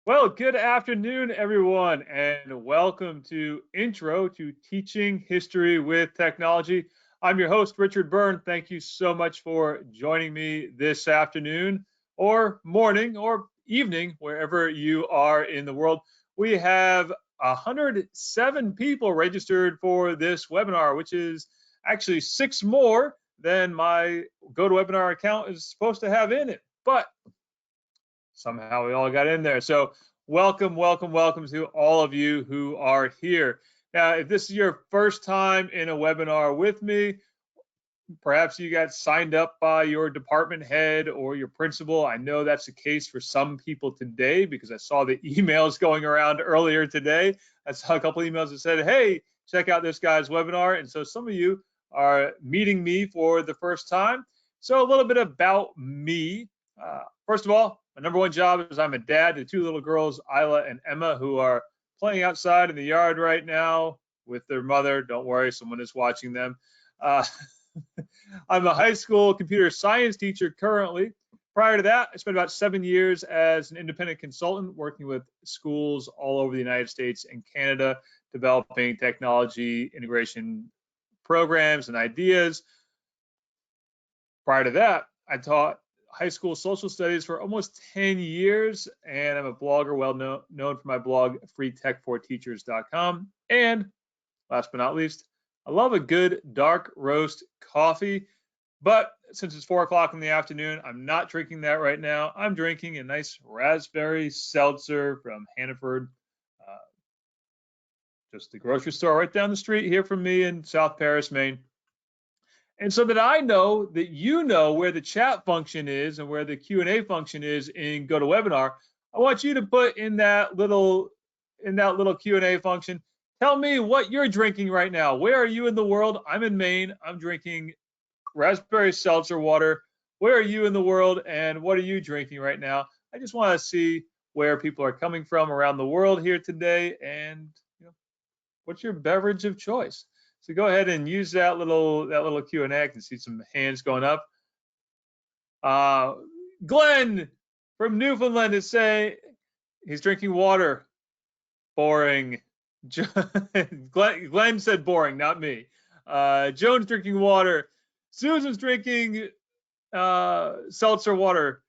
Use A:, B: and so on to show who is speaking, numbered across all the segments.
A: Well, good afternoon, everyone, and welcome to Intro to Teaching History with Technology. I'm your host, Richard Byrne. Thank you so much for joining me this afternoon, or morning, or evening, wherever you are in the world. We have 107 people registered for this webinar, which is actually six more than my GoToWebinar account is supposed to have in it. But somehow we all got in there. So welcome, welcome, welcome to all of you who are here. Now, if this is your first time in a webinar with me, perhaps you got signed up by your department head or your principal. I know that's the case for some people today because I saw the emails going around earlier today. I saw a couple emails that said, hey, check out this guy's webinar. And so some of you are meeting me for the first time. So a little bit about me. First of all, my number one job is I'm a dad to two little girls, Isla and Emma, who are playing outside in the yard right now with their mother. Don't worry, someone is watching them. I'm a high school computer science teacher currently. Prior to that, I spent about 7 years as an independent consultant working with schools all over the United States and Canada, developing technology integration programs and ideas. Prior to that, I taught high school social studies for almost 10 years, and I'm a blogger well known for my blog, freetech4teachers.com. And last but not least, I love a good dark roast coffee, but since it's 4 o'clock in the afternoon, I'm not drinking that right now. I'm drinking a nice raspberry seltzer from Hannaford, just the grocery store right down the street here from me in South Paris, Maine. And so that I know that you know where the chat function is and where the Q&A function is in GoToWebinar, I want you to put in that little Q&A function, tell me what you're drinking right now. Where are you in the world? I'm in Maine. I'm drinking raspberry seltzer water. Where are you in the world and what are you drinking right now? I just want to see where people are coming from around the world here today and what's your beverage of choice? So go ahead and use that little Q&A. I can see some hands going up. Glenn from Newfoundland is saying he's drinking water. Boring. Glenn said boring, not me. Joan's drinking water. Susan's drinking seltzer water.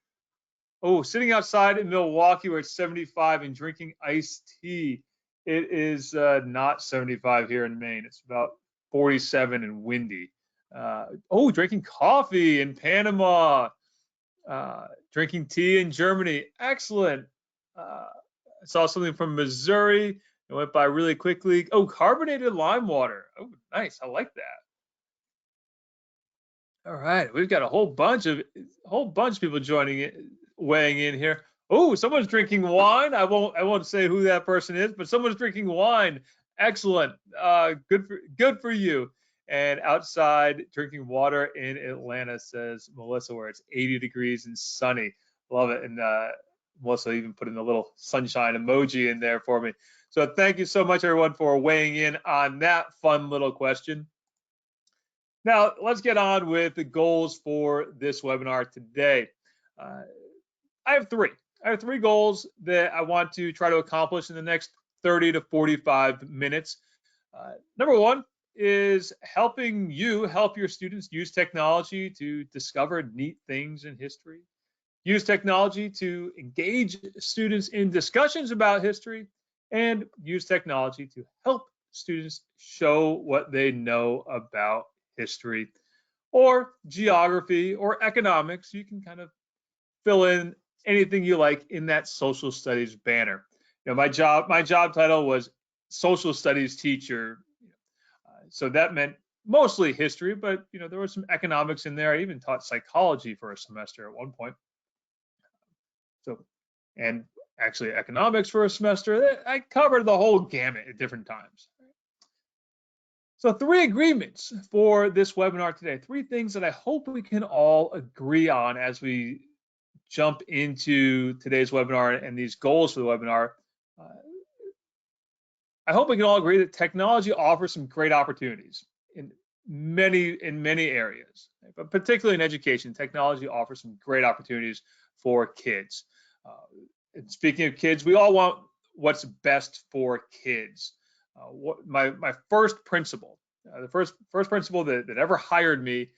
A: Oh, sitting outside in Milwaukee where it's 75 and drinking iced tea. It is not 75 here in Maine. It's about 47 and windy. Drinking coffee in Panama. Drinking tea in Germany. Excellent. I saw something from Missouri. It went by really quickly. Oh, carbonated lime water. Oh, nice. I like that. All right, we've got a whole bunch of people joining it, weighing in here. Oh, someone's drinking wine. I won't say who that person is, but someone's drinking wine. Excellent. Good for you. And outside drinking water in Atlanta, says Melissa, where it's 80 degrees and sunny. Love it. And Melissa even put in a little sunshine emoji in there for me. So thank you so much, everyone, for weighing in on that fun little question. Now, let's get on with the goals for this webinar today. I have three. I have three goals that I want to try to accomplish in the next 30 to 45 minutes. Number one is helping you help your students use technology to discover neat things in history, use technology to engage students in discussions about history, and use technology to help students show what they know about history or geography or economics. You can kind of fill in anything you like in that social studies banner. My job title was social studies teacher. So that meant mostly history, but there was some economics in there. I even taught psychology for a semester at one point. So, and actually economics for a semester. I covered the whole gamut at different times. So 3 agreements for this webinar today, 3 things that I hope we can all agree on as we jump into today's webinar and these goals for the webinar. I hope we can all agree that technology offers some great opportunities in many areas, but particularly in education, technology offers some great opportunities for kids. And speaking of kids, we all want what's best for kids. What my first principal, the first principal that ever hired me,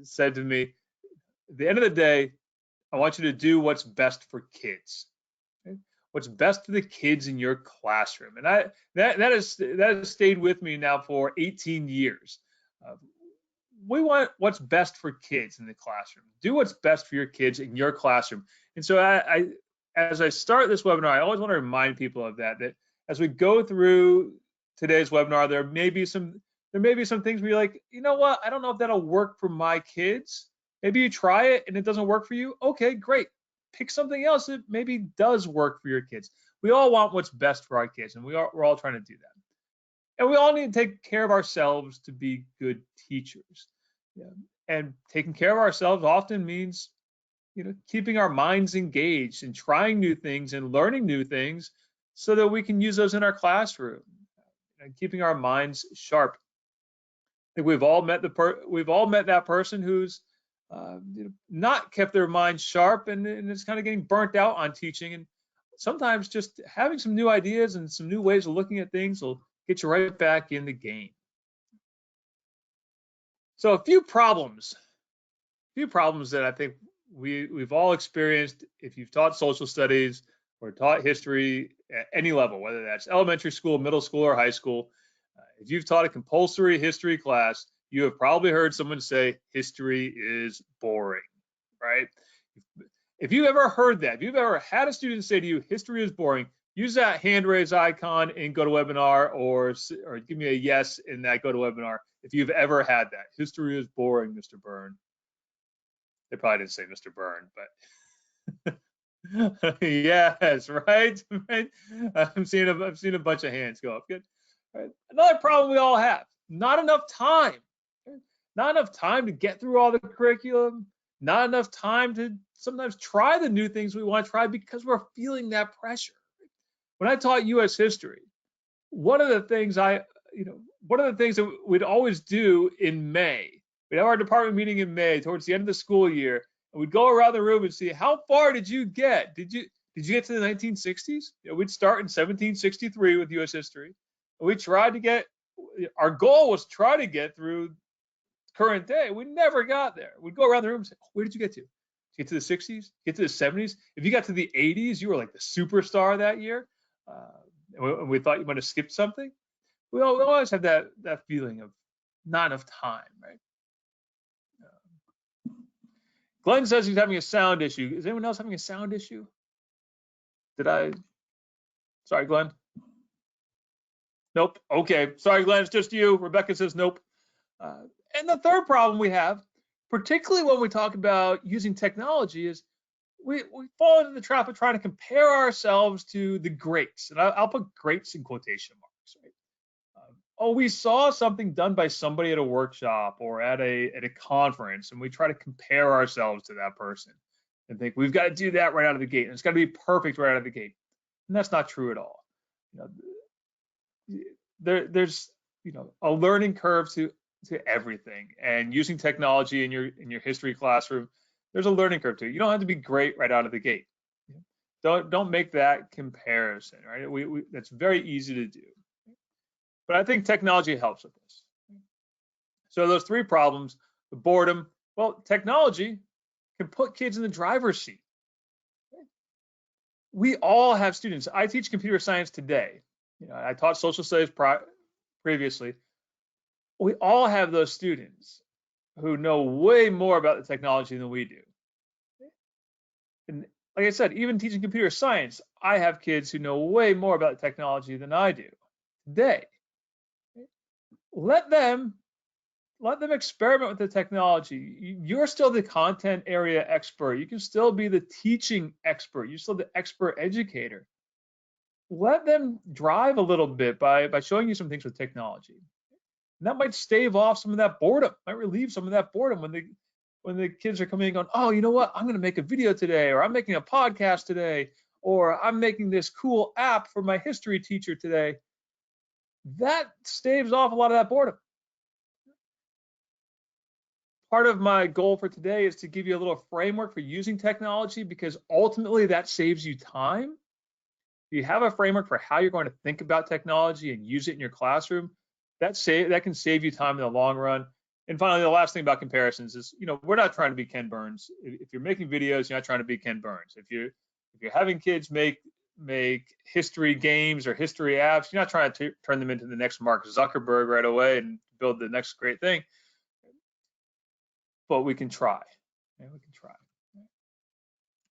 A: said to me, at the end of the day, I want you to do what's best for kids. Okay? What's best for the kids in your classroom, and that has stayed with me now for 18 years. Uh, we want what's best for kids in the classroom. Do what's best for your kids in your classroom. And so as I start this webinar, I always want to remind people of that as we go through today's webinar, there may be some things where you're like, you know what, I don't know if that'll work for my kids. Maybe you try it and it doesn't work for you. Okay, great. Pick something else that maybe does work for your kids. We all want what's best for our kids, and we're all trying to do that. And we all need to take care of ourselves to be good teachers. Yeah. And taking care of ourselves often means, keeping our minds engaged and trying new things and learning new things so that we can use those in our classroom and keeping our minds sharp. I think we've all met that person who's not kept their mind sharp and is kind of getting burnt out on teaching. And sometimes just having some new ideas and some new ways of looking at things will get you right back in the game. So a few problems that I think we've all experienced if you've taught social studies or taught history at any level, whether that's elementary school, middle school, or high school. If you've taught a compulsory history class, you have probably heard someone say history is boring, right? If you've ever heard that, if you've ever had a student say to you, history is boring, use that hand raise icon in GoToWebinar or give me a yes in that GoToWebinar if you've ever had that. History is boring, Mr. Byrne. They probably didn't say Mr. Byrne, but yes, right? Right. I've seen a bunch of hands go up. Good. Right. Another problem we all have: not enough time. Not enough time to get through all the curriculum. Not enough time to sometimes try the new things we want to try because we're feeling that pressure. When I taught U.S. history, one of the things that we'd always do in May, we'd have our department meeting in May towards the end of the school year, and we'd go around the room and see how far did you get? Did you get to the 1960s? We'd start in 1763 with U.S. history. And we tried to get, our goal was to try to get through current day. We never got there. We'd go around the room and say, where did you get to? Get to the 60s? Get to the 70s? If you got to the 80s, you were like the superstar that year. And we thought you might have skipped something. We always have that feeling of not enough time, right? Glenn says he's having a sound issue. Is anyone else having a sound issue? Sorry, Glenn. Nope. Okay. Sorry, Glenn. It's just you. Rebecca says nope. And the third problem we have, particularly when we talk about using technology, is we fall into the trap of trying to compare ourselves to the greats. And I'll put greats in quotation marks, right? We saw something done by somebody at a workshop or at a conference, and we try to compare ourselves to that person and think we've got to do that right out of the gate, and it's got to be perfect right out of the gate. And that's not true at all. There's a learning curve to everything, and using technology in your history classroom, there's a learning curve to it. You don't have to be great right out of the gate. Don't make that comparison, right? That's very easy to do. But I think technology helps with this. So those three problems: the boredom. Well, technology can put kids in the driver's seat. We all have students. I teach computer science today. I taught social studies previously. We all have those students who know way more about the technology than we do. And like I said, even teaching computer science, I have kids who know way more about the technology than I do today. Let them experiment with the technology. You're still the content area expert. You can still be the teaching expert. You're still the expert educator. Let them drive a little bit by showing you some things with technology. And that might stave off some of that boredom, might relieve some of that boredom when the kids are coming in going, oh, you know what? I'm going to make a video today, or I'm making a podcast today, or I'm making this cool app for my history teacher today. That staves off a lot of that boredom. part of my goal for today is to give you a little framework for using technology, because ultimately that saves you time. If you have a framework for how you're going to think about technology and use it in your classroom, that can save you time in the long run. And finally, the last thing about comparisons is, we're not trying to be Ken Burns. If you're making videos, you're not trying to be Ken Burns. If you're having kids make history games or history apps, you're not trying to turn them into the next Mark Zuckerberg right away and build the next great thing. But we can try. Yeah, we can try.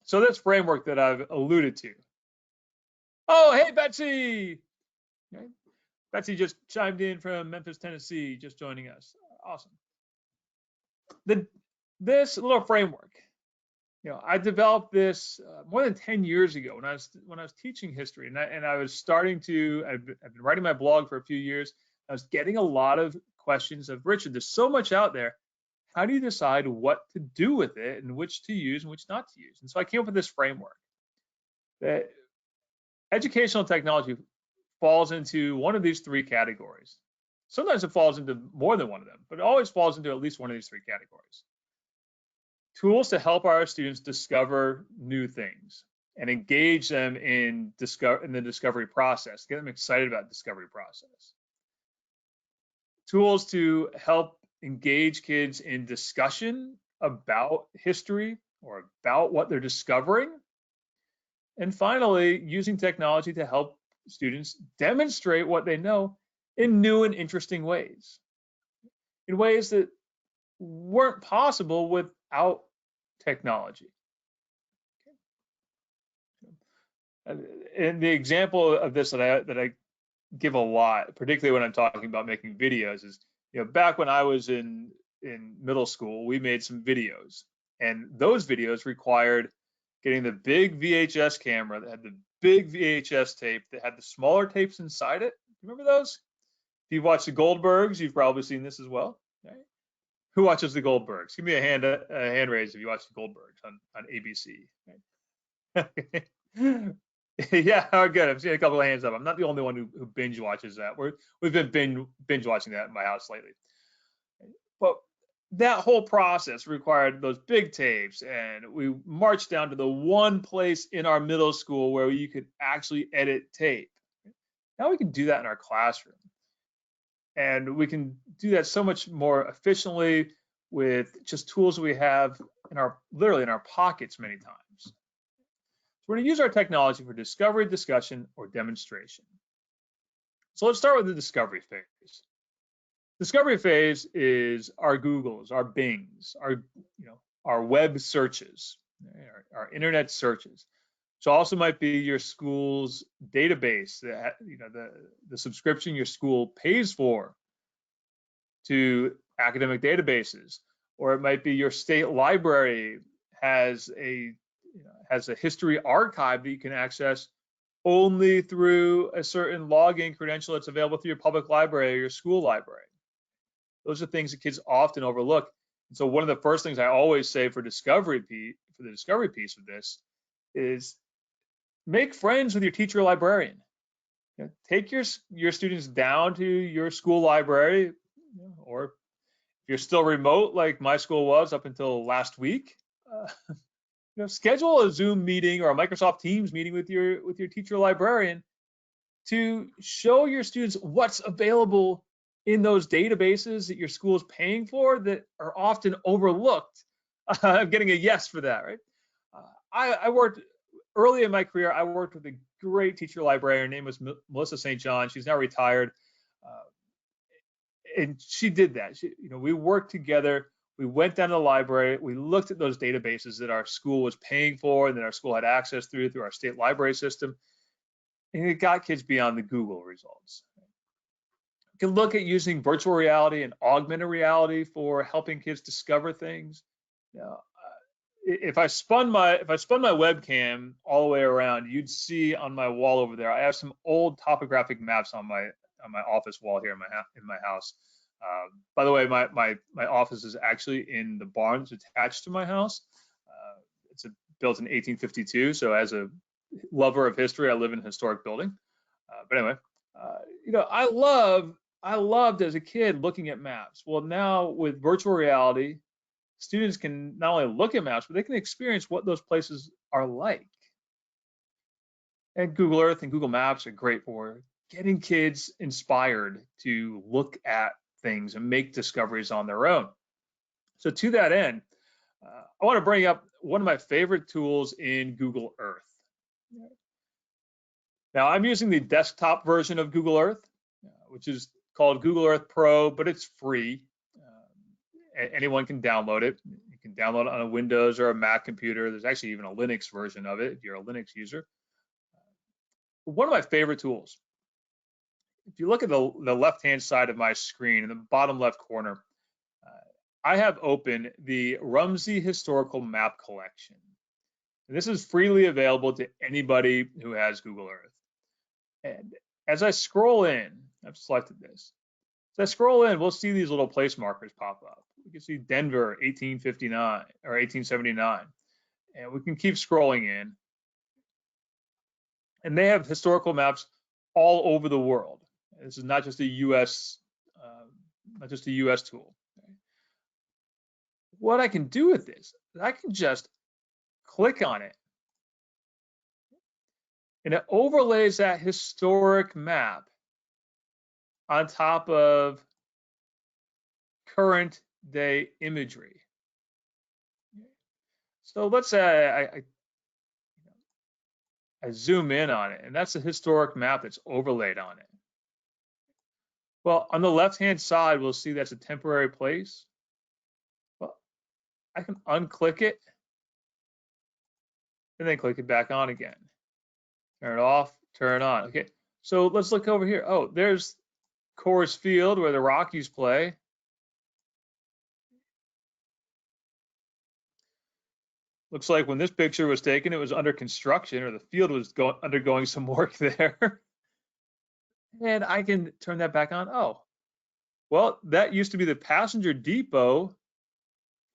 A: So this framework that I've alluded to. Oh, hey, Betsy. Okay. Betsy just chimed in from Memphis, Tennessee, just joining us. Awesome. This little framework, I developed this more than 10 years ago when I was teaching history, and I was starting to. I've been writing my blog for a few years. I was getting a lot of questions of, Richard, there's so much out there. How do you decide what to do with it and which to use and which not to use? And so I came up with this framework that educational technology falls into one of these three categories. Sometimes it falls into more than one of them, but it always falls into at least one of these three categories. Tools to help our students discover new things and engage them in the discovery process, get them excited about the discovery process. Tools to help engage kids in discussion about history or about what they're discovering. And finally, using technology to help students demonstrate what they know in new and interesting ways, in ways that weren't possible without technology. And the example of this that I give a lot, particularly when I'm talking about making videos, is back when I was in middle school, we made some videos, and those videos required getting the big VHS camera that had the big VHS tape that had the smaller tapes inside it. Remember those? If you've watched the Goldbergs, you've probably seen this as well. Right? Who watches the Goldbergs? Give me a hand raise if you watch the Goldbergs on ABC. Right? Yeah, good. I've seen a couple of hands up. I'm not the only one who binge watches that. We've been binge watching that in my house lately. But that whole process required those big tapes, and we marched down to the one place in our middle school where you could actually edit tape. Now we can do that in our classroom, and we can do that so much more efficiently with just tools we have literally in our pockets many times. So we're going to use our technology for discovery, discussion, or demonstration. So let's start with the discovery phase. Discovery phase is our Googles, our Bings, our web searches, our internet searches. So also might be your school's database, that the subscription your school pays for to academic databases, or it might be your state library has a history archive that you can access only through a certain login credential that's available through your public library or your school library. Those are things that kids often overlook. And so one of the first things I always say for the discovery piece of this is make friends with your teacher librarian. Take your students down to your school library, or if you're still remote like my school was up until last week, schedule a Zoom meeting or a Microsoft Teams meeting with your teacher librarian to show your students what's available in those databases that your school is paying for that are often overlooked. I'm getting a yes for that, right? I worked early in my career. I worked with a great teacher librarian. Her name was Melissa St. John. She's now retired, and she did that. We worked together. We went down to the library. We looked at those databases that our school was paying for and that our school had access through our state library system, and it got kids beyond the Google results. You can look at using virtual reality and augmented reality for helping kids discover things. If I spun my webcam all the way around, you'd see on my wall over there, I have some old topographic maps on my office wall here in my house. By the way, my office is actually in the barn that's attached to my house. It's built in 1852, so as a lover of history, I live in a historic building. But anyway, I loved as a kid looking at maps. Well, now with virtual reality students can not only look at maps, but they can experience what those places are like. And Google Earth and Google Maps are great for getting kids inspired to look at things and make discoveries on their own. So to that end, I want to bring up one of my favorite tools in Google Earth. Now, I'm using the desktop version of Google Earth, which is called Google Earth Pro, but it's free. Anyone can download it. You can download it on a Windows or a Mac computer. There's actually even a Linux version of it if you're a Linux user. One of my favorite tools. If you look at the left-hand side of my screen in the bottom left corner, I have open the Rumsey Historical Map Collection. And this is freely available to anybody who has Google Earth. And as I scroll in, I've selected this. As I scroll in, we'll see these little place markers pop up. We can see Denver, 1859 or 1879. And we can keep scrolling in. And they have historical maps all over the world. This is not just a U.S. Tool. What I can do with this is I can just click on it, and it overlays that historic map on top of current day imagery. So let's say I zoom in on it, and that's a historic map that's overlaid on it. Well, on the left-hand side, we'll see that's a temporary place. Well, I can unclick it and then click it back on again. Turn it off, turn it on. Okay, so let's look over here. Oh, there's Coors Field where the Rockies play. Looks like when this picture was taken, it was under construction, or the field was undergoing some work there. And I can turn that back on. Oh, well, that used to be the passenger depot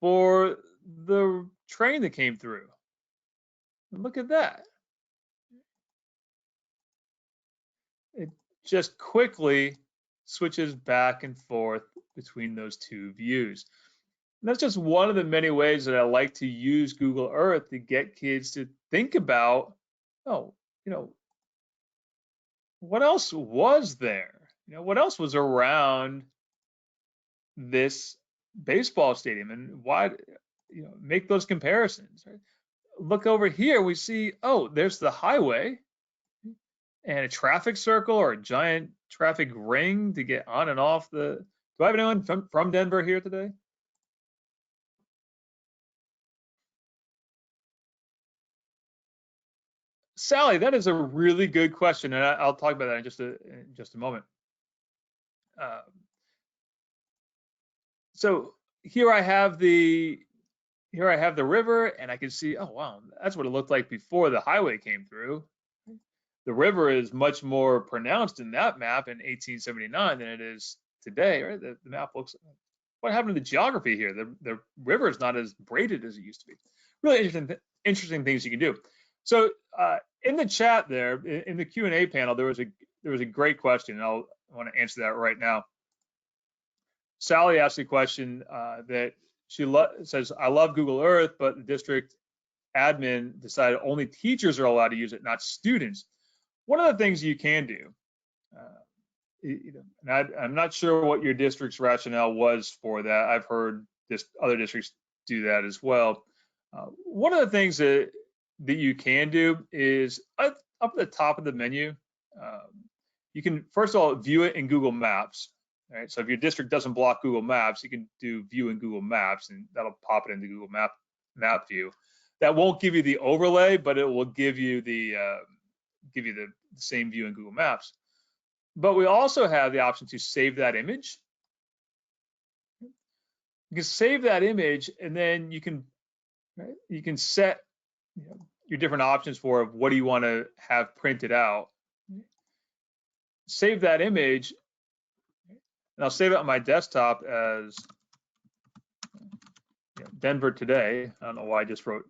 A: for the train that came through. And look at that. It just quickly switches back and forth between those two views. And that's just one of the many ways that I like to use Google Earth to get kids to think about, oh, what else was there? What else was around this baseball stadium, and why, make those comparisons, right? Look over here, we see, oh, there's the highway and a traffic circle or a giant traffic ring to get on and off the, do I have anyone from Denver here today? Sally, that is a really good question, and I'll talk about that in just a moment. So here I have the river, and I can see, oh wow, that's what it looked like before the highway came through. The river is much more pronounced in that map in 1879 than it is today, right? The map looks, what happened to the geography here? The river is not as braided as it used to be. Really interesting things you can do. So in the chat there, in the Q&A panel, there was a great question, and I want to answer that right now. Sally asked a question that she says, I love Google Earth, but the district admin decided only teachers are allowed to use it, not students. One of the things you can do, and I'm not sure what your district's rationale was for that. I've heard other districts do that as well. One of the things that you can do is up at the top of the menu, you can first of all view it in Google Maps. Right, so if your district doesn't block Google Maps, you can do view in Google Maps, and that'll pop it into Google Map view. That won't give you the overlay, but it will give you the same view in Google Maps. But we also have the option to save that image. You can save that image, and then you can set your different options for what do you want to have printed out. Save that image. And I'll save it on my desktop as Denver Today. I don't know why I just wrote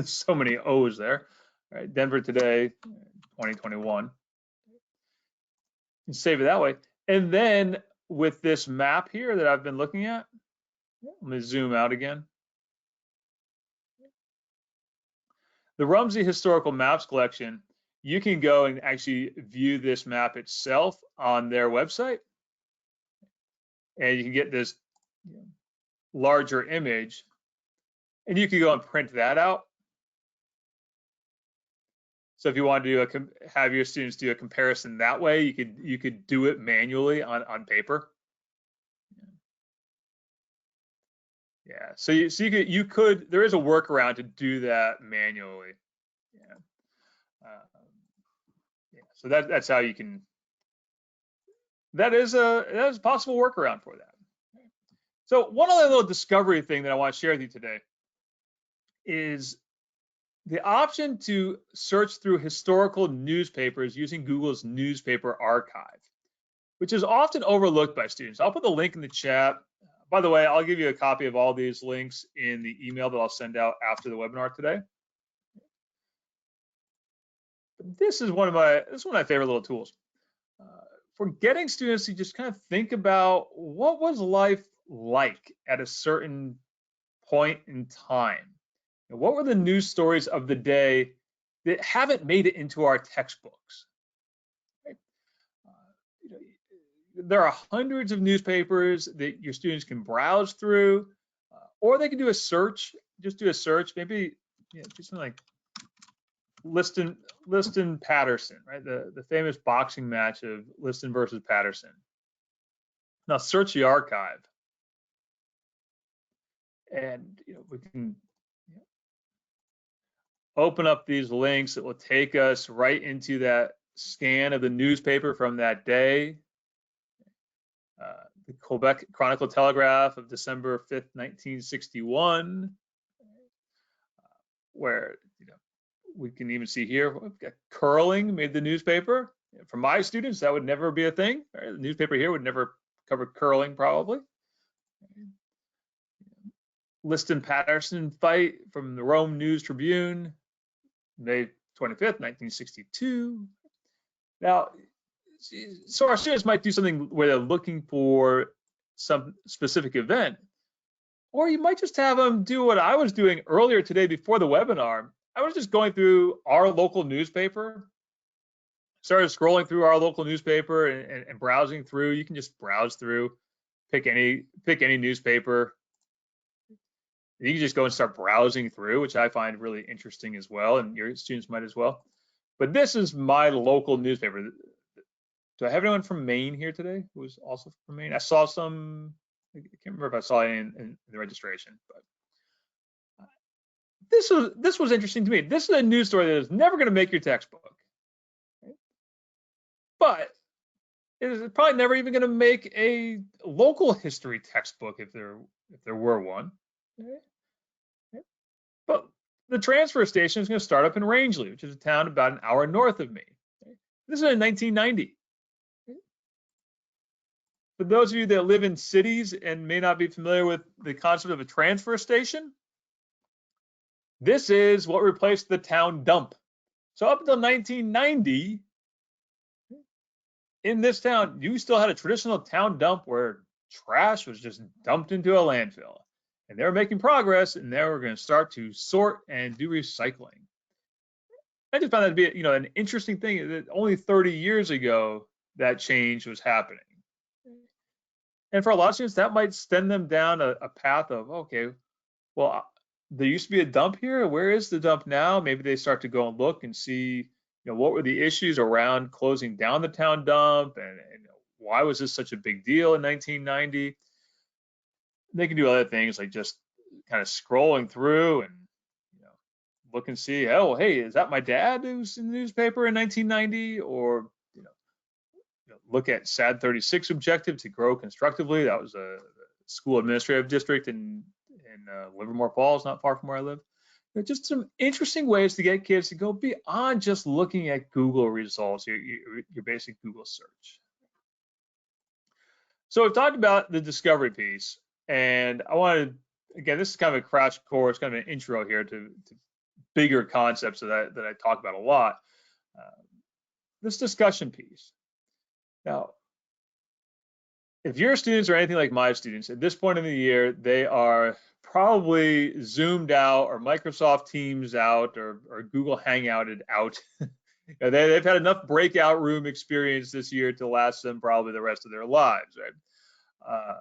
A: so many O's there. All right, Denver Today, 2021. And save it that way. And then with this map here that I've been looking at, Let me zoom out again. The Rumsey Historical Maps Collection, you can go and actually view this map itself on their website. And you can get this larger image, and you can go and print that out. So if you want to do have your students do a comparison that way, you could do it manually on paper. Yeah. So you could there is a workaround to do that manually. Yeah. Yeah. So that's how you can. That is a possible workaround for that. So one other little discovery thing that I want to share with you today is the option to search through historical newspapers using Google's newspaper archive, which is often overlooked by students. I'll put the link in the chat. By the way, I'll give you a copy of all these links in the email that I'll send out after the webinar today. This is one of my favorite little tools for getting students to just kind of think about what was life like at a certain point in time. And what were the news stories of the day that haven't made it into our textbooks? Right? There are hundreds of newspapers that your students can browse through, or they can do a search. Just do a search, maybe do something like Liston Patterson, right? The famous boxing match of Liston versus Patterson. Now search the archive, and we can open up these links that will take us right into that scan of the newspaper from that day. The Quebec Chronicle Telegraph of December 5th, 1961, where we can even see here, we've got curling made the newspaper. For my students, that would never be a thing. Right? The newspaper here would never cover curling, probably. Liston Patterson fight from the Rome News Tribune, May 25th, 1962. Now, so our students might do something where they're looking for some specific event, or you might just have them do what I was doing earlier today before the webinar. I was just going through our local newspaper, started scrolling through our local newspaper and browsing through. You can just browse through, pick any newspaper. You can just go and start browsing through, which I find really interesting as well, and your students might as well. But this is my local newspaper. Do I have anyone from Maine here today who was also from Maine? I saw some, I can't remember if I saw it in the registration, but this was interesting to me. This is a news story that is never going to make your textbook, but it is probably never even going to make a local history textbook if there were one. But the transfer station is going to start up in Rangeley, which is a town about an hour north of me. This is in 1990. For those of you that live in cities and may not be familiar with the concept of a transfer station, this is what replaced the town dump. So up until 1990, in this town, you still had a traditional town dump where trash was just dumped into a landfill. And they were making progress, and they were going to start to sort and do recycling. I just found that to be, an interesting thing. That only 30 years ago, that change was happening. And for a lot of students, that might send them down a path of, okay, well, there used to be a dump here. Where is the dump now? Maybe they start to go and look and see, what were the issues around closing down the town dump, and why was this such a big deal in 1990? They can do other things like just kind of scrolling through and look and see, oh, hey, is that my dad who's in the newspaper in 1990? Or look at SAD 36 objective to grow constructively. That was a school administrative district in Livermore Falls, not far from where I live. Just some interesting ways to get kids to go beyond just looking at Google results, your basic Google search. So we've talked about the discovery piece, and I wanted, again, this is kind of a crash course, kind of an intro here to bigger concepts that I talk about a lot. This discussion piece. Now, if your students are anything like my students, at this point in the year, they are probably Zoomed out or Microsoft Teams out or Google Hangouted out. They've had enough breakout room experience this year to last them probably the rest of their lives, right?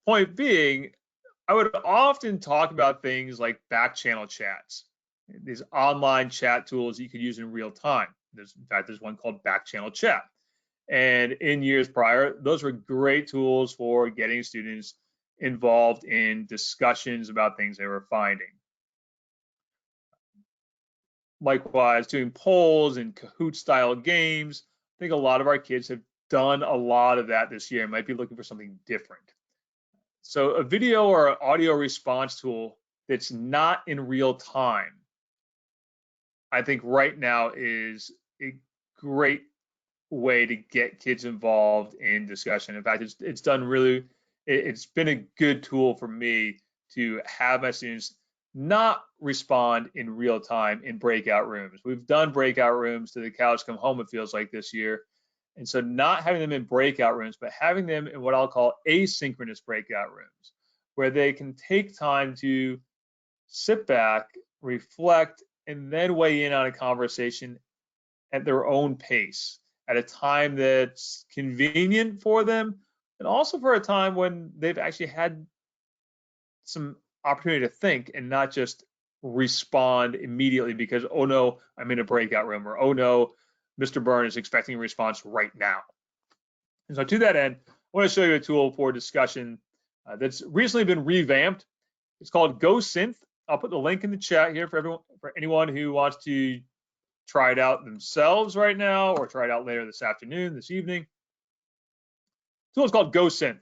A: Point being, I would often talk about things like back channel chats, these online chat tools you could use in real time. In fact, there's one called back channel chat. And in years prior, those were great tools for getting students involved in discussions about things they were finding. Likewise, doing polls and Kahoot style games. I think a lot of our kids have done a lot of that this year and might be looking for something different. So a video or audio response tool that's not in real time, I think right now is a great way to get kids involved in discussion. In fact, it's been a good tool for me to have my students not respond in real time in breakout rooms. We've done breakout rooms to the cows come home, it feels like, this year. And so not having them in breakout rooms, but having them in what I'll call asynchronous breakout rooms, where they can take time to sit back, reflect, and then weigh in on a conversation at their own pace, at a time that's convenient for them, and also for a time when they've actually had some opportunity to think and not just respond immediately because, oh no, I'm in a breakout room, or oh no, Mr. Byrne is expecting a response right now. And so to that end, I want to show you a tool for discussion that's recently been revamped. It's called GoSynth. I'll put the link in the chat here for anyone who wants to try it out themselves right now or try it out later this afternoon, this evening. The tool is called GoSynth.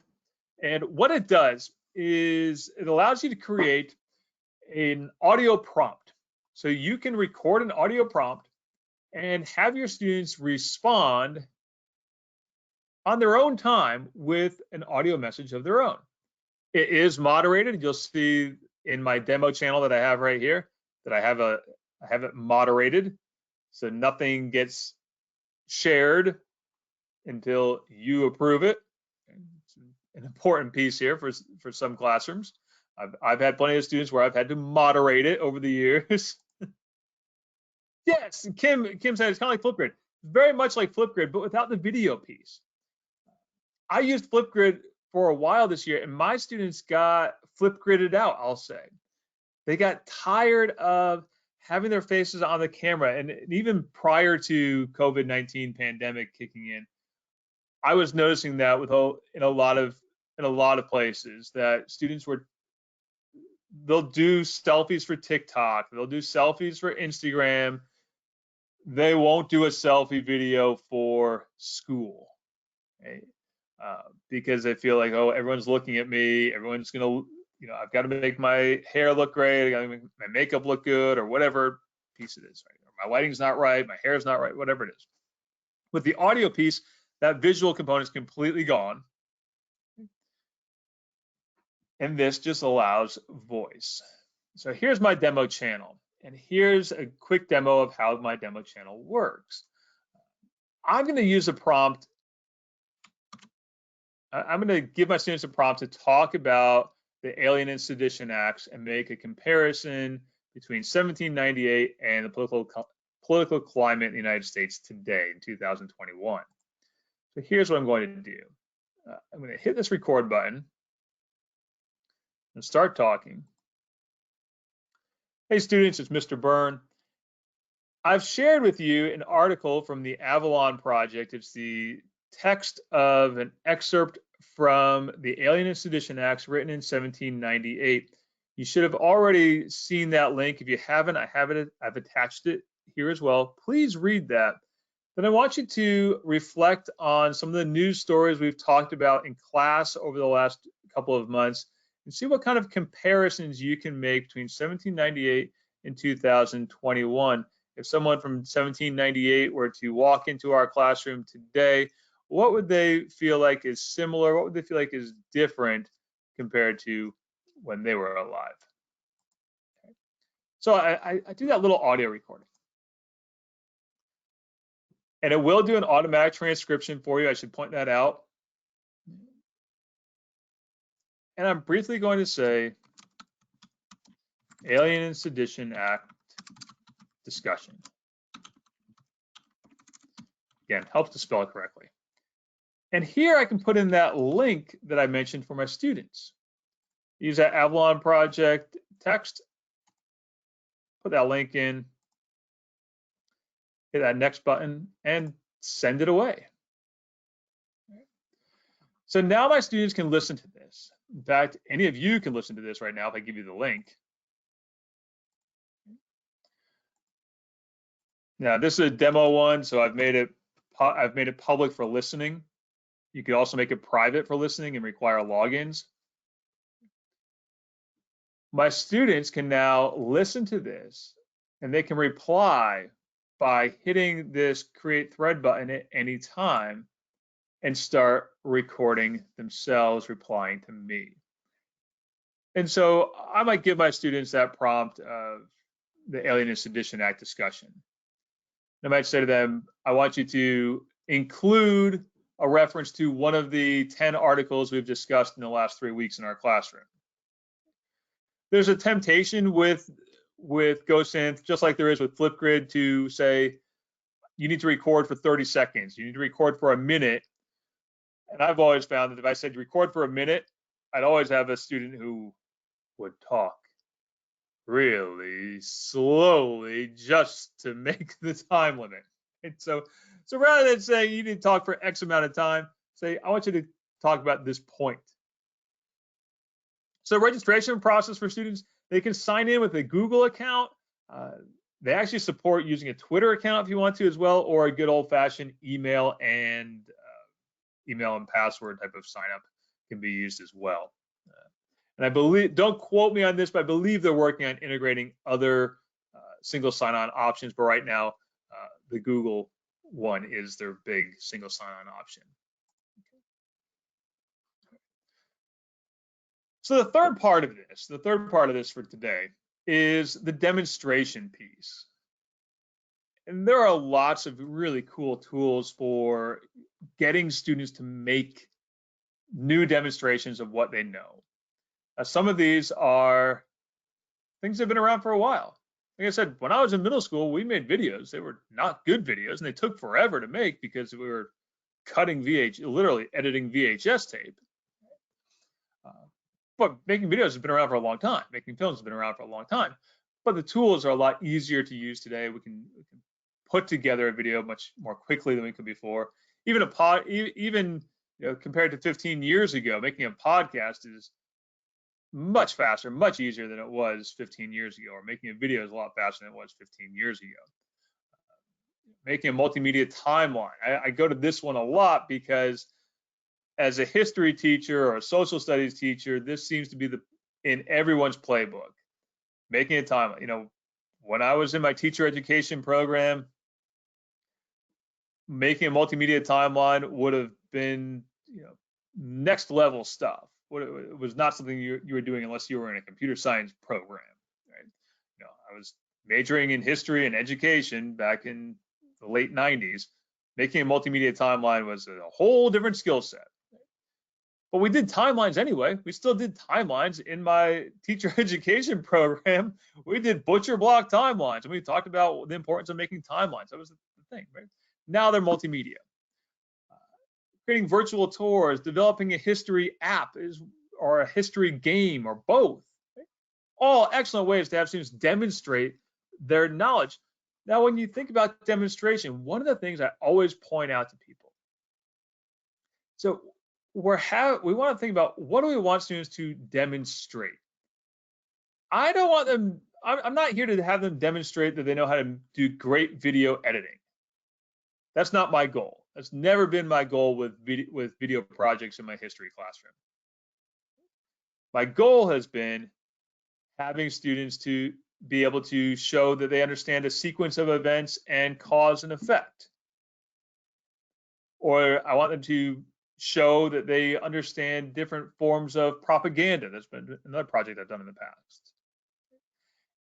A: And what it does is it allows you to create an audio prompt. So you can record an audio prompt and have your students respond on their own time with an audio message of their own. It is moderated. You'll see in my demo channel that I have right here that I have it moderated, so nothing gets shared until you approve it. It's an important piece here for some classrooms. I've had plenty of students where I've had to moderate it over the years. Yes, Kim said it's kind of like Flipgrid. Very much like Flipgrid, but without the video piece. I used Flipgrid for a while this year, and my students got Flipgridded out, I'll say. They got tired of having their faces on the camera, and even prior to COVID-19 pandemic kicking in, I was noticing that in a lot of places that students they'll do selfies for TikTok, they'll do selfies for Instagram, they won't do a selfie video for school, okay? Because they feel like, oh, everyone's looking at me, everyone's gonna, I've got to make my hair look great, I got to make my makeup look good, or whatever piece it is, right? Or my lighting's not right, my hair's not right, whatever it is. With the audio piece, that visual component is completely gone. And this just allows voice. So here's my demo channel. And here's a quick demo of how my demo channel works. I'm going to use a prompt. I'm going to give my students a prompt to talk about the Alien and Sedition Acts and make a comparison between 1798 and the political climate in the United States today in 2021. So here's what I'm going to do. I'm going to hit this record button and start talking. Hey students, it's Mr. Byrne. I've shared with you an article from the Avalon Project. It's the text of an excerpt from the Alien and Sedition Acts written in 1798. You should have already seen that link. If you haven't, I've attached it here as well. Please read that. Then I want you to reflect on some of the news stories we've talked about in class over the last couple of months and see what kind of comparisons you can make between 1798 and 2021. If someone from 1798 were to walk into our classroom today, what would they feel like is similar? What would they feel like is different compared to when they were alive? Okay. So I do that little audio recording. And it will do an automatic transcription for you. I should point that out. And I'm briefly going to say Alien and Sedition Act discussion. Again, helps to spell it correctly. And here I can put in that link that I mentioned for my students. Use that Avalon project text, put that link in, hit that next button, and send it away. So now my students can listen to this. In fact, any of you can listen to this right now if I give you the link. Now this is a demo one, so I've made it public for listening. You could also make it private for listening and require logins. My students can now listen to this and they can reply by hitting this create thread button at any time and start recording themselves replying to me. And so I might give my students that prompt of the Alien and Sedition Act discussion. I might say to them, I want you to include a reference to one of the 10 articles we've discussed in the last 3 weeks in our classroom. There's a temptation with GoSynth, just like there is with Flipgrid, to say you need to record for 30 seconds, you need to record for a minute. And I've always found that if I said record for a minute, I'd always have a student who would talk really slowly just to make the time limit. And so rather than saying you need to talk for X amount of time, say I want you to talk about this point. So registration process for students, they can sign in with a Google account. They actually support using a Twitter account if you want to as well, or a good old-fashioned email and password type of sign up can be used as well. And I believe, don't quote me on this, but I believe they're working on integrating other single sign-on options. But right now, the Google one is their big single sign-on option. So the third part of this for today is the demonstration piece. And there are lots of really cool tools for getting students to make new demonstrations of what they know. Some of these are things that have been around for a while. Like I said, when I was in middle school, we made videos. They were not good videos, and they took forever to make because we were literally editing VHS tape. But making videos has been around for a long time. Making films has been around for a long time. But the tools are a lot easier to use today. We can put together a video much more quickly than we could before. Even compared to 15 years ago, making a podcast is much faster, much easier than it was 15 years ago, or making a video is a lot faster than it was 15 years ago. Making a multimedia timeline. I go to this one a lot because as a history teacher or a social studies teacher, this seems to be in everyone's playbook. Making a timeline. When I was in my teacher education program, making a multimedia timeline would have been, next level stuff. It was not something you were doing unless you were in a computer science program, right? I was majoring in history and education back in the late 90s. Making a multimedia timeline was a whole different skill set. But we did timelines anyway. We still did timelines in my teacher education program. We did butcher block timelines, and we talked about the importance of making timelines. That was the thing, right? Now they're multimedia. Creating virtual tours, developing a history app or a history game, or both. Right? All excellent ways to have students demonstrate their knowledge. Now, when you think about demonstration, one of the things I always point out to people, so we want to think about, what do we want students to demonstrate? I don't want them, I'm not here to have them demonstrate that they know how to do great video editing. That's not my goal. That's never been my goal with video projects in my history classroom. My goal has been having students to be able to show that they understand a sequence of events and cause and effect. Or I want them to show that they understand different forms of propaganda. That's been another project I've done in the past.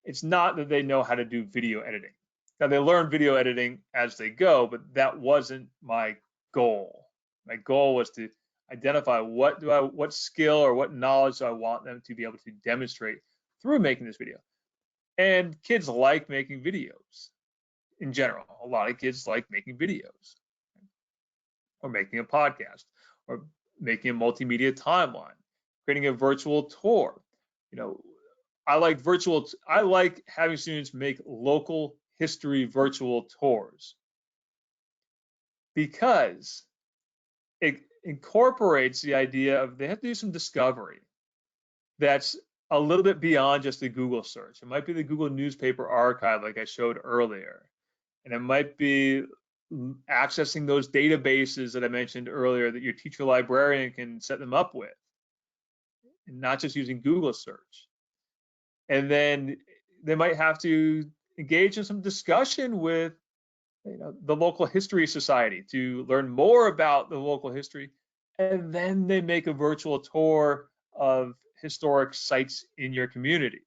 A: It's not that they know how to do video editing. Now they learn video editing as they go, but that wasn't my goal. My goal was to identify what skill or what knowledge do I want them to be able to demonstrate through making this video. And kids like making videos in general. A lot of kids like making videos or making a podcast or making a multimedia timeline, creating a virtual tour. You know, I like having students make local history virtual tours because it incorporates the idea of they have to do some discovery that's a little bit beyond just the Google search. It might be the Google newspaper archive like I showed earlier. And it might be accessing those databases that I mentioned earlier that your teacher librarian can set them up with, and not just using Google search. And then they might have to engage in some discussion with the local history society to learn more about the local history. And then they make a virtual tour of historic sites in your community.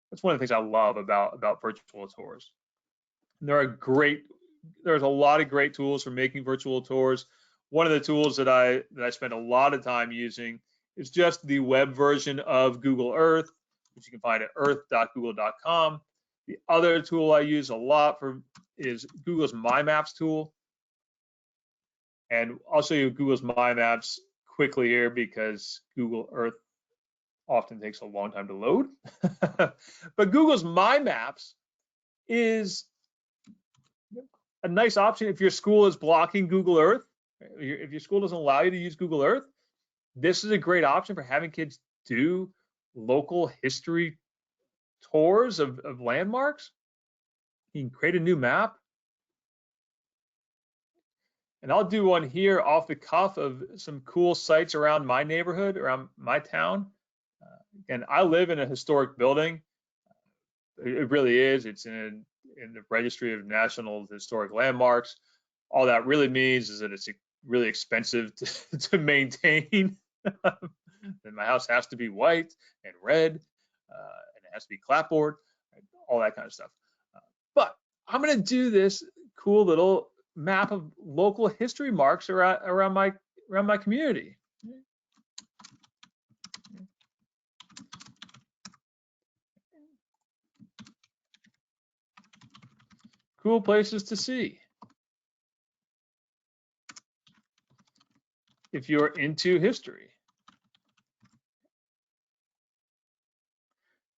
A: That's one of the things I love about virtual tours. There's a lot of great tools for making virtual tours. One of the tools that I spend a lot of time using is just the web version of Google Earth, which you can find at earth.google.com. The other tool I use a lot is Google's My Maps tool. And I'll show you Google's My Maps quickly here because Google Earth often takes a long time to load. But Google's My Maps is a nice option if your school is blocking Google Earth. If your school doesn't allow you to use Google Earth, this is a great option for having kids do local history tours of landmarks. You can create a new map. And I'll do one here off the cuff of some cool sites around my neighborhood, around my town. Again, I live in a historic building. It really is. It's in the Registry of National Historic Landmarks. All that really means is that it's really expensive to maintain. And my house has to be white and red, and it has to be clapboard, all that kind of stuff. But I'm going to do this cool little map of local history marks around my community. Cool places to see. If you're into history.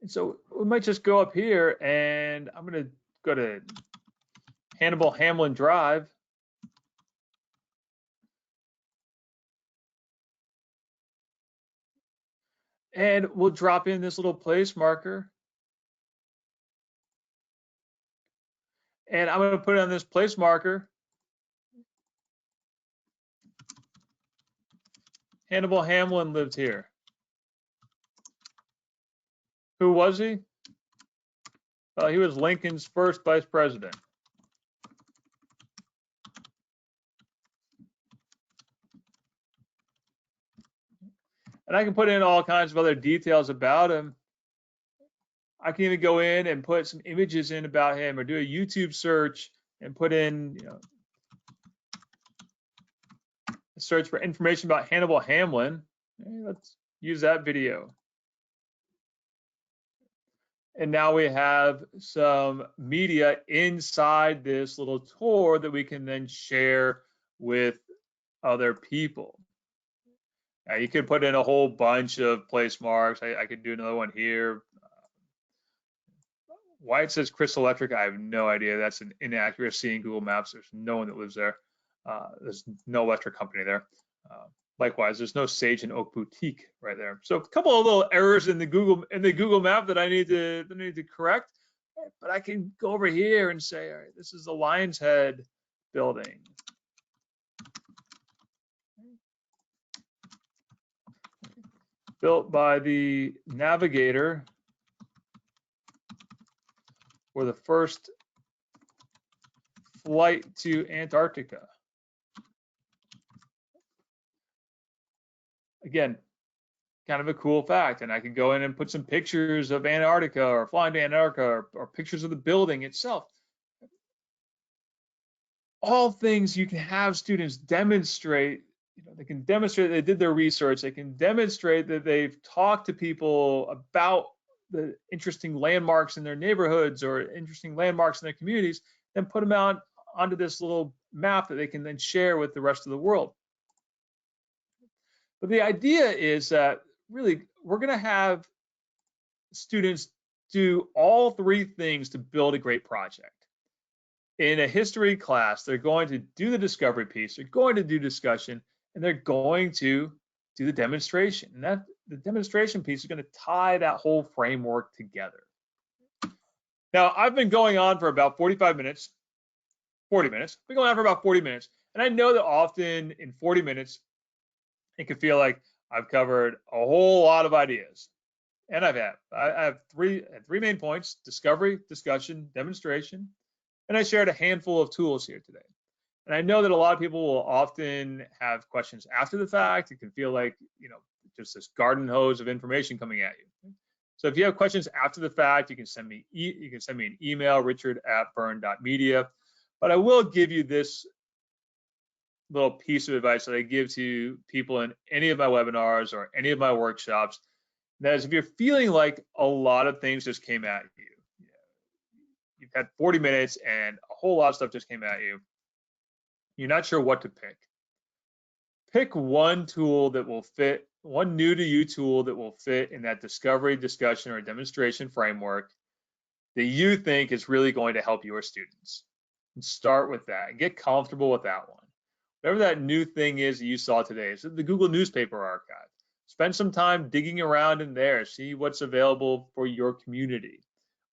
A: And so we might just go up here and I'm going to go to Hannibal Hamlin Drive. And we'll drop in this little place marker. And I'm going to put it on this place marker. Hannibal Hamlin lived here. Who was he? Well, he was Lincoln's first vice president. And I can put in all kinds of other details about him. I can even go in and put some images in about him, or do a YouTube search and put in, a search for information about Hannibal Hamlin. Let's use that video. And now we have some media inside this little tour that we can then share with other people. Now you could put in a whole bunch of place marks. I could do another one here. Why it says Crystal Electric, I have no idea. That's an inaccuracy in Google Maps. There's no one that lives there. There's no electric company there. Likewise, there's no Sage and Oak Boutique right there. So a couple of little errors in the Google map that I need to correct. But I can go over here and say, all right, this is the Lion's Head building. Built by the Navigator for the first flight to Antarctica. Again, kind of a cool fact. And I can go in and put some pictures of Antarctica or flying to Antarctica or pictures of the building itself. All things you can have students demonstrate. They can demonstrate they did their research. They can demonstrate that they've talked to people about the interesting landmarks in their neighborhoods or interesting landmarks in their communities, then put them out onto this little map that they can then share with the rest of the world. But the idea is that really we're going to have students do all three things to build a great project. In a history class, they're going to do the discovery piece, they're going to do discussion, and they're going to do the demonstration. And the demonstration piece is going to tie that whole framework together. Now, I've been going on for about 40 minutes. I've been going on for about 40 minutes. And I know that often in 40 minutes, it can feel like I've covered a whole lot of ideas. And I have three main points: discovery, discussion, demonstration. And I shared a handful of tools here today. And I know that a lot of people will often have questions after the fact. It can feel like, just this garden hose of information coming at you. So if you have questions after the fact, you can send me an email, richard@byrne.media. But I will give you this little piece of advice that I give to people in any of my webinars or any of my workshops. That is, if you're feeling like a lot of things just came at you, you've had 40 minutes and a whole lot of stuff just came at you, you're not sure what to pick. Pick one tool that will fit, one new to you tool that will fit in that discovery, discussion, or demonstration framework that you think is really going to help your students. And start with that and get comfortable with that one. Whatever that new thing is that you saw today, is the Google Newspaper Archive. Spend some time digging around in there, see what's available for your community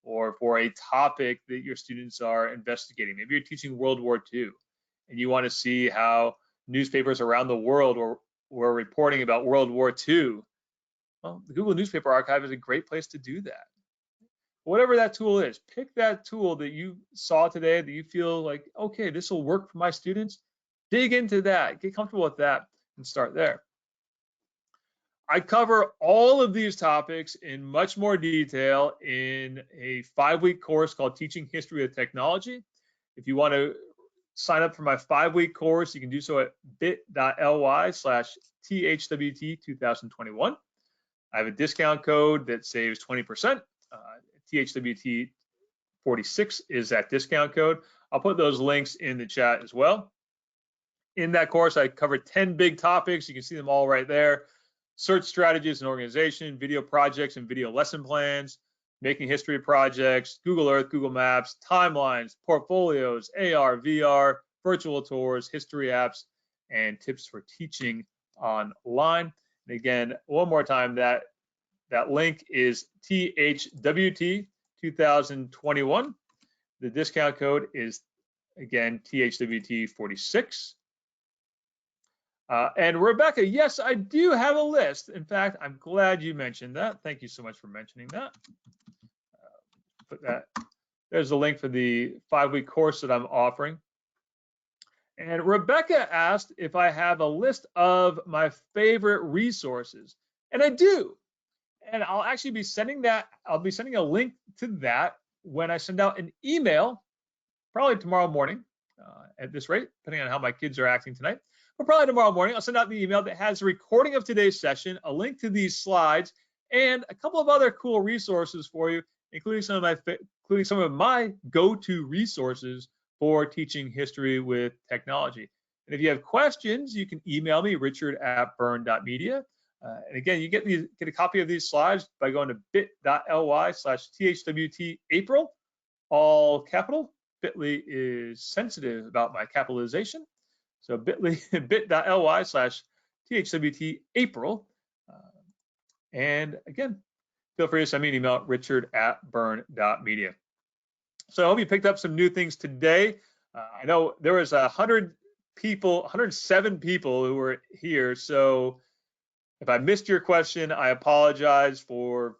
A: or for a topic that your students are investigating. Maybe you're teaching World War II and you want to see how newspapers around the world were reporting about World War II. Well, the Google Newspaper Archive is a great place to do that. Whatever that tool is, pick that tool that you saw today that you feel like, okay, this will work for my students. Dig into that, get comfortable with that, and start there. I cover all of these topics in much more detail in a 5-week course called Teaching History of Technology. If you want to sign up for my 5-week course, you can do so at bit.ly/THWT2021. I have a discount code that saves 20%. THWT46 is that discount code. I'll put those links in the chat as well. In that course, I covered 10 big topics. You can see them all right there. Search strategies and organization, video projects and video lesson plans, making history projects, Google Earth, Google Maps, timelines, portfolios, AR, VR, virtual tours, history apps, and tips for teaching online. And again, one more time, that link is THWT2021. The discount code is, again, THWT46. And Rebecca, yes, I do have a list. In fact, I'm glad you mentioned that. Thank you so much for mentioning that. Put that. There's a link for the 5-week course that I'm offering. And Rebecca asked if I have a list of my favorite resources, and I do. And I'll actually be sending that. I'll be sending a link to that when I send out an email, probably tomorrow morning at this rate, depending on how my kids are acting tonight. But probably tomorrow morning, I'll send out the email that has a recording of today's session, a link to these slides, and a couple of other cool resources for you, including some of my go-to resources for teaching history with technology. And if you have questions, you can email me, richard@byrne.media. And again, you get a copy of these slides by going to bit.ly/THWT all capital. Bitly is sensitive about my capitalization. So bit.ly/THWT and again, feel free to send me an email, richard@byrne.media. So I hope you picked up some new things today. I know there was 107 people who were here. So if I missed your question, I apologize for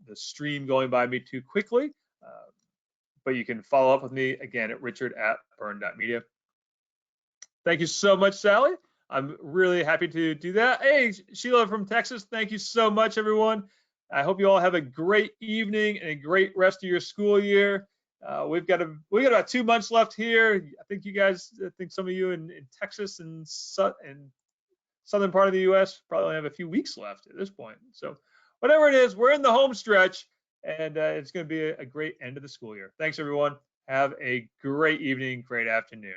A: the stream going by me too quickly. But you can follow up with me again at richard@byrne.media. Thank you so much, Sally. I'm really happy to do that. Hey, Sheila from Texas, thank you so much, everyone. I hope you all have a great evening and a great rest of your school year. We got about 2 months left here. I think you guys, I think some of you in Texas and southern part of the U.S. probably only have a few weeks left at this point. So whatever it is, we're in the home stretch, and it's going to be a great end of the school year. Thanks, everyone. Have a great evening, great afternoon.